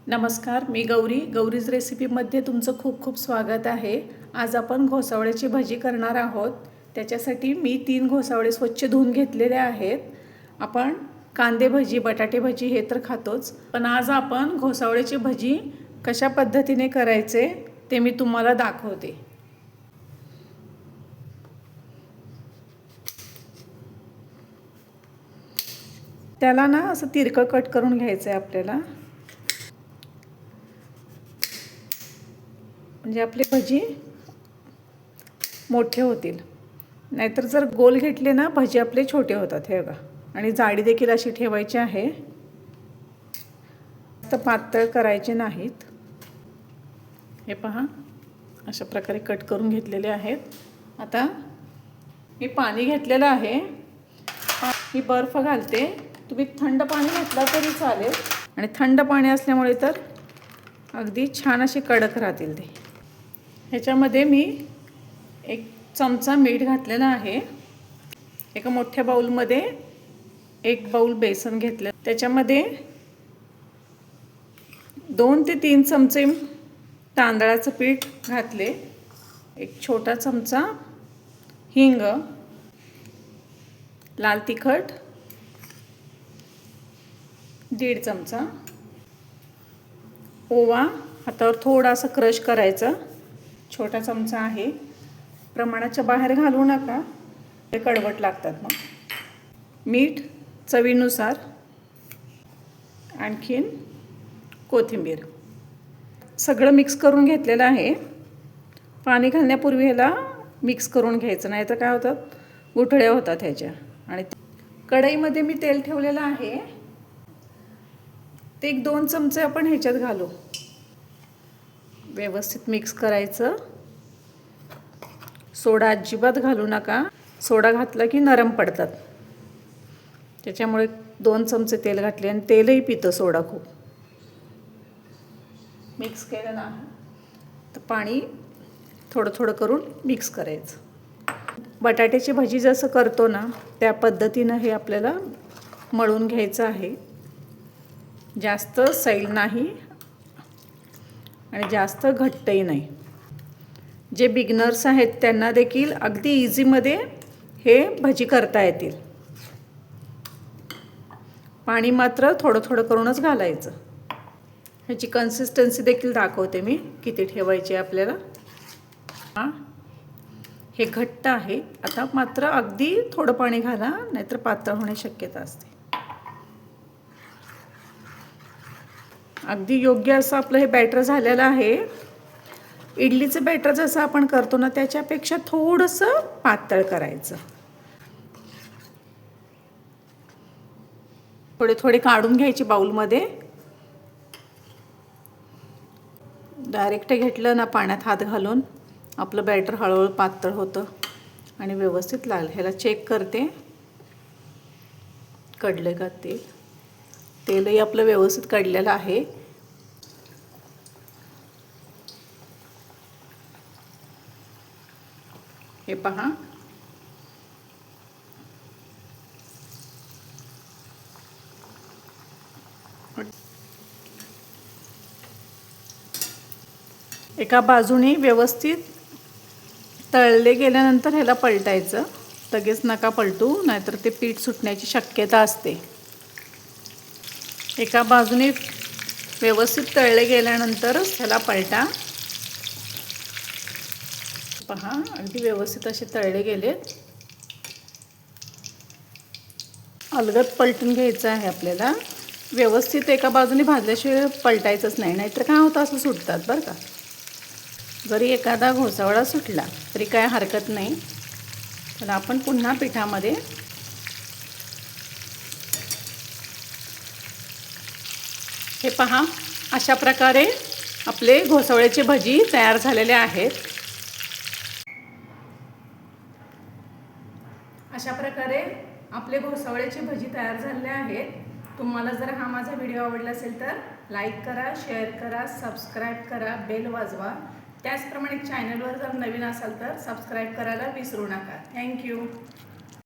नमस्कार, मी गौरीज रेसिपीमध्ये तुमचं खूप खूप स्वागत आहे। आज आपण घोसावळ्याची भजी करणार आहोत। त्याच्यासाठी मी 3 घोसावळे स्वच्छ धुवून घेतलेले आहेत। आपण कांदे भजी, बटाटे भजी हे तर खातोच, पण आज आपण घोसावळ्याची भजी कशा पद्धतीने करायचे ते मी तुम्हाला दाखवते। त्याला ना असं तिरकं कट करून घ्यायचं आहे आपल्याला, म्हणजे आपली भजी मोठे होतील। नाहीतर जर गोल घेतले ना भजी आपले छोटे होतात। हे बघा, आणि जाडी देखील अशी ठेवायची आहे, तर पातळ करायचे नाहीत। हे पहा, अशा प्रकारे कट करून घेतलेले आहेत। आता मी पाणी घेतलेलं आहे, मी बर्फ घालते। तुम्ही थंड पाणी घातलं तरी चालेल, आणि थंड पाणी असल्यामुळे तर अगदी छान असे कडक राहतील ते। ह्याच्यामध्ये मी 1 चमचा मीठ घातलेला आहे। एका मोठ्या बाउलमध्ये 1 बाउल बेसन घेतलं, त्याच्यामध्ये 2 ते 3 चमचे तांदळाचं पीठ घातले, 1 छोटा चमचा हिंग, लाल तिखट 1.5 चमचा, ओवा हातावर थोडासा क्रश करायचा, छोटा चमचा आहे। प्रमाणाच्या बाहेर घालू नका, ते कडवट लागतात मग। मीठ चवीनुसार, आणखीन कोथिंबीर, सगळं मिक्स करून घेतलेलं आहे। पाणी घालण्यापूर्वी ह्याला मिक्स करून घ्यायचं, नाही तर काय होतात, गुठळ्या होतात ह्याच्या। आणि कढईमध्ये मी तेल ठेवलेलं आहे, ते 1-2 चमचे आपण ह्याच्यात घालू। व्यवस्थित मिक्स करायचं। सोडा अजिबात घालू नका, सोडा घातला की नरम पडतात। त्याच्यामुळे 2 चमचे तेल घातले, आणि तेलही पितं सोडा खूप। मिक्स केलं ना, तर पाणी थोडं थोडं करून मिक्स करायचं। बटाट्याची भजी जसं करतो ना त्या पद्धतीनं हे आपल्याला मळून घ्यायचं आहे। जास्त सैल नाही आणि जास्त घट्टही नाही। जे बिगनर्स आहेत त्यांना देखील अगदी इझीमध्ये हे भजी करता येतील। पाणी मात्र थोडं थोडं करूनच घालायचं। ह्याची कन्सिस्टन्सी देखील दाखवते मी, किती ठेवायची आपल्याला। हे घट्ट आहे, आता मात्र अगदी थोडं पाणी घाला, नाहीतर पातळ होण्याची शक्यता असते। अगदी योग्य असं आपलं हे बॅटर झालेलं आहे। इडलीचं बॅटर जसं आपण करतो ना त्याच्यापेक्षा थोडंसं पातळ करायचं। थोडे थोडे काढून घ्यायचे बाउलमध्ये। डायरेक्ट घेतलं ना पाण्यात हात घालून, आपलं बॅटर हळूहळू पातळ होतं आणि व्यवस्थित लागलं। ह्याला चेक करते, कढले का तेल। तेलही आपलं व्यवस्थित काढलेलं आहे। हे पहा, एका बाजूने व्यवस्थित तळले गेल्यानंतर ह्याला पलटायचं। लगेच नका पलटू, नाहीतर ते पीठ सुटण्याची शक्यता असते। एका बाजूने व्यवस्थित तळले गेल्यानंतरच ह्याला पलटा। पहा, अगदी व्यवस्थित असे तळले गेलेत। अलगद पलटून घ्यायचं आहे आपल्याला। व्यवस्थित एका बाजूने भाजल्याशिवाय पलटायचंच नाही, नाहीतर काय होतं, असं सुटतात बरं का। जरी एखादा घोसावळा सुटला तरी काय हरकत नाही, पण आपण पुन्हा पिठामध्ये हे पहा, अशा प्रकारे आपले घोसावळ्याची भजी तयार झालेले आहेत। अशा प्रकारे आपले घोसावळ्याची भजी तयार झालेले आहेत। तुम्हाला जर हा माझा व्हिडिओ आवडला असेल तर लाईक करा, शेअर करा, सबस्क्राईब करा, बेल वाजवा। त्याचप्रमाणे चॅनलवर जर नवीन असाल तर सबस्क्राईब करायला विसरू नका। थँक्यू।